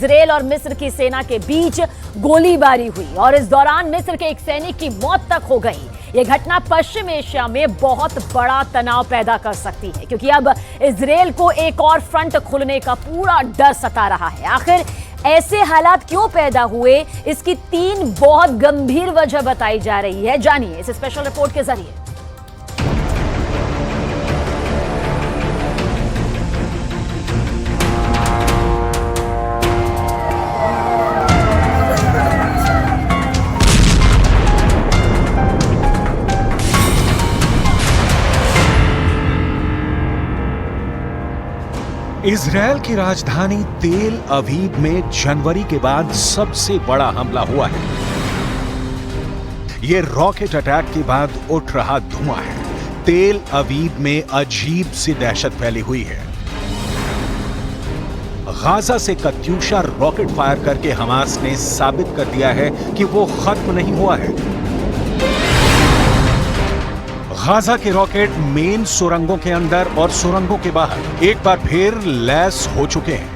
Israel और मिस्र की सेना के बीच गोलीबारी हुई और इस दौरान मिस्र के एक सैनिक की मौत तक हो गई। यह घटना पश्चिम एशिया में बहुत बड़ा तनाव पैदा कर सकती है, क्योंकि अब इजरायल को एक और फ्रंट खुलने का पूरा डर सता रहा है। आखिर ऐसे हालात क्यों पैदा हुए, इसकी 3 बहुत गंभीर वजह बताई जा रही है। जानिए इस स्पेशल रिपोर्ट के जरिए। इजरायल की राजधानी तेल अवीव में जनवरी के बाद सबसे बड़ा हमला हुआ है। यह रॉकेट अटैक के बाद उठ रहा धुआं है। तेल अवीव में अजीब सी दहशत फैली हुई है। गाजा से कत्यूशा रॉकेट फायर करके हमास ने साबित कर दिया है कि वो खत्म नहीं हुआ है। गाजा के रॉकेट मेन सुरंगों के अंदर और सुरंगों के बाहर एक बार फिर लैस हो चुके हैं।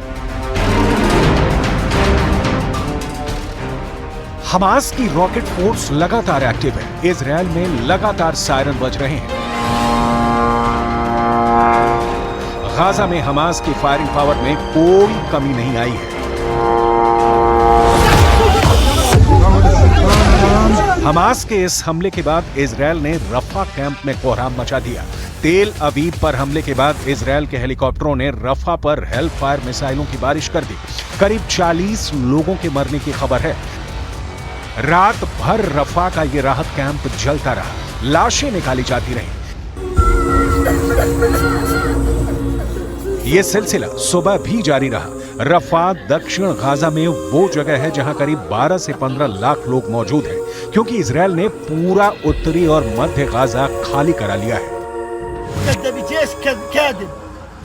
हमास की रॉकेट फोर्स लगातार एक्टिव है। इजरायल में लगातार सायरन बज रहे हैं। गाजा में हमास की फायरिंग पावर में कोई कमी नहीं आई है। हमास के इस हमले के बाद इजरायल ने रफा कैंप में कोहराम मचा दिया। तेल अवीव पर हमले के बाद इजरायल के हेलीकॉप्टरों ने रफा पर हेल फायर मिसाइलों की बारिश कर दी। करीब 40 लोगों के मरने की खबर है। रात भर रफा का ये राहत कैंप जलता रहा, लाशें निकाली जाती रहीं। यह सिलसिला सुबह भी जारी रहा। रफा दक्षिण गाजा में वो जगह है जहां करीब 12 से 15 लाख लोग मौजूद हैं, क्योंकि इजरायल ने पूरा उत्तरी और मध्य गाजा खाली करा लिया है।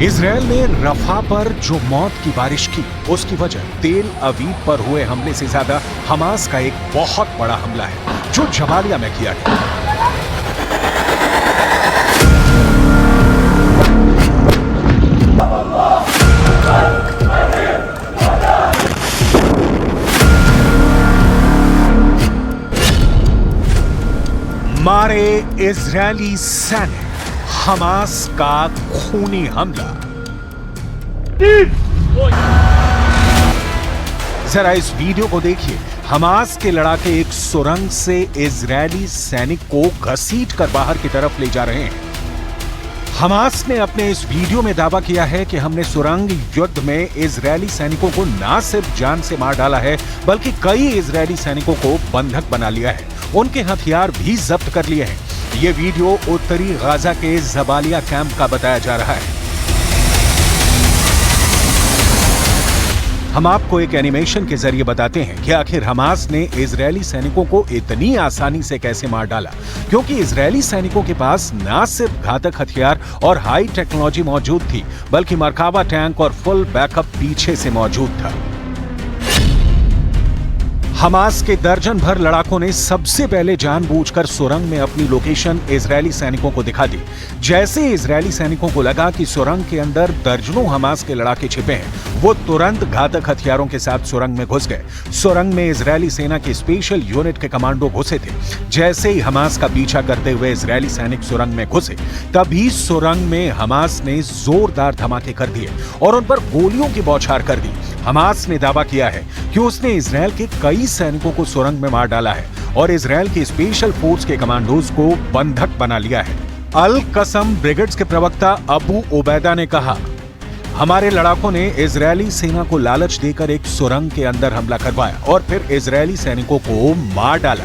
इजरायल ने रफा पर जो मौत की बारिश की, उसकी वजह तेल अवीव पर हुए हमले से ज्यादा हमास का एक बहुत बड़ा हमला है जो जबालिया में किया गया। मारे इजरायली सैनिक, हमास का खूनी हमला। जरा इस वीडियो को देखिए। हमास के लड़ाके एक सुरंग से इजरायली सैनिक को घसीटकर बाहर की तरफ ले जा रहे हैं। हमास ने अपने इस वीडियो में दावा किया है कि हमने सुरंग युद्ध में इजरायली सैनिकों को न सिर्फ जान से मार डाला है, बल्कि कई इजरायली सैनिकों को बंधक बना लिया है। उनके हथियार भी जब्त कर लिए हैं। ये वीडियो उत्तरी गाजा के जबालिया कैंप का बताया जा रहा है। हम आपको एक एनिमेशन के जरिए बताते हैं कि आखिर हमास ने इजरायली सैनिकों को इतनी आसानी से कैसे मार डाला, क्योंकि इजरायली सैनिकों के पास न सिर्फ घातक हथियार और हाई टेक्नोलॉजी मौजूद थी, बल्कि मरकाबा टैंक और फुल बैकअप पीछे से मौजूद था। हमास के दर्जन भर लड़ाकों ने सबसे पहले जानबूझकर सुरंग में अपनी लोकेशन इजरायली सैनिकों को दिखा दी। जैसे इजरायली सैनिकों को लगा कि सुरंग के अंदर दर्जनों हमास के लड़ाके छिपे हैं, वो तुरंत घातक हथियारों के साथ सुरंग में घुस गए। सुरंग में इजरायली सेना की स्पेशल यूनिट के कमांडो घुसे थे। जैसे ही हमास का पीछा करते हुए इजरायली सैनिक सुरंग में घुसे, तभी सुरंग में हमास ने जोरदार धमाके कर दिए और उन पर गोलियों की बौछार कर दी। हमास ने दावा किया है कि उसने इजरायल के कई सैनिकों को सुरंग में मार डाला है और इजरायल की स्पेशल फोर्स के कमांडोज को बंधक बना लिया है। अल कसम ब्रिगेड्स के प्रवक्ता अबू उबैदा ने कहा, हमारे लड़ाकों ने इजरायली सेना को लालच देकर एक सुरंग के अंदर हमला करवाया और फिर इजरायली सैनिकों को मार डाला।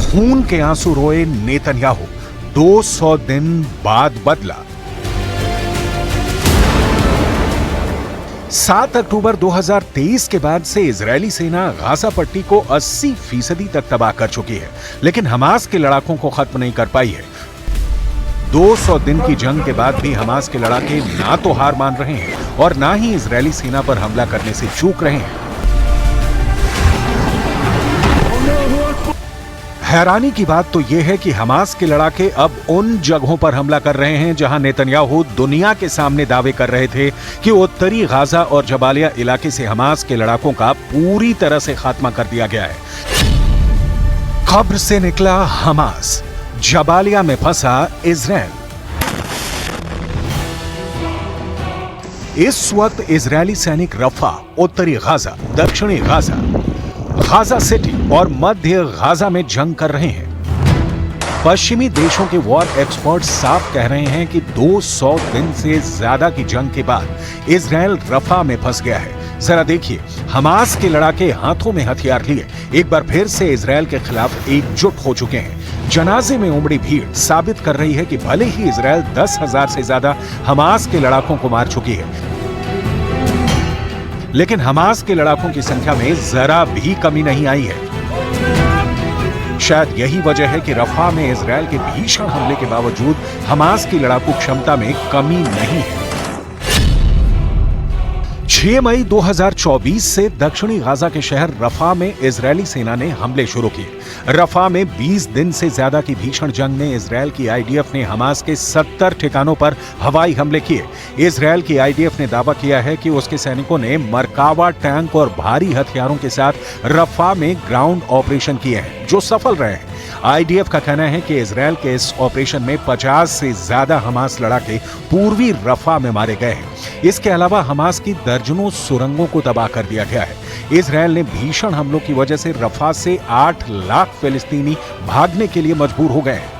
खून के आंसू रोए नेतन्याहू 200 दिन बाद बदला। 7 अक्टूबर 2023 के बाद से इजरायली सेना गाजा पट्टी को 80% तक तबाह कर चुकी है, लेकिन हमास के लड़ाकों को खत्म नहीं कर पाई है। 200 दिन की जंग के बाद भी हमास के लड़ाके ना तो हार मान रहे हैं और ना ही इजरायली सेना पर हमला करने से चूक रहे हैं। हैरानी की बात तो यह है कि हमास के लड़ाके अब उन जगहों पर हमला कर रहे हैं जहां नेतन्याहू दुनिया के सामने दावे कर रहे थे कि उत्तरी गाजा और जबालिया इलाके से हमास के लड़ाकों का पूरी तरह से खात्मा कर दिया गया है। कब्र से निकला हमास, जबालिया में फंसा इजरायल। इस वक्त इजरायली सैनिक रफा, उत्तरी गाजा, दक्षिणी गाजा, गाजा सिटी और मध्य गाजा में जंग कर रहे हैं। पश्चिमी देशों के वॉर एक्सपर्ट साफ कह रहे हैं कि 200 दिन से ज्यादा की जंग के बाद इजरायल रफा में फंस गया है। जरा देखिए, हमास के लड़ाके हाथों में हथियार लिए एक बार फिर से इजरायल के खिलाफ एकजुट हो चुके हैं। जनाजे में उमड़ी भीड़ साबित कर रही है कि भले ही इजरायल 10,000 से ज्यादा हमास के लड़ाकों को मार चुकी है, लेकिन हमास के लड़ाकों की संख्या में जरा भी कमी नहीं आई है। शायद यही वजह है कि रफा में इजरायल के भीषण हमले के बावजूद हमास की लड़ाकू क्षमता में कमी नहीं है। 6 मई 2024 से दक्षिणी गाजा के शहर रफा में इजरायली सेना ने हमले शुरू किए। रफा में 20 दिन से ज्यादा की भीषण जंग में इजरायल की आईडीएफ ने हमास के 70 ठिकानों पर हवाई हमले किए। इजरायल की आईडीएफ ने दावा किया है कि उसके सैनिकों ने मरकावा टैंक और भारी हथियारों के साथ रफा में ग्राउंड ऑपरेशन किए हैं, जो सफल रहे हैं। आईडीएफ का कहना है कि इजरायल के इस ऑपरेशन में 50 से ज्यादा हमास लड़ाके पूर्वी रफा में मारे गए हैं। इसके अलावा हमास की दर्जनों सुरंगों को तबाह कर दिया गया है। इजरायल ने भीषण हमलों की वजह से रफा से 8 लाख फिलिस्तीनी भागने के लिए मजबूर हो गए हैं।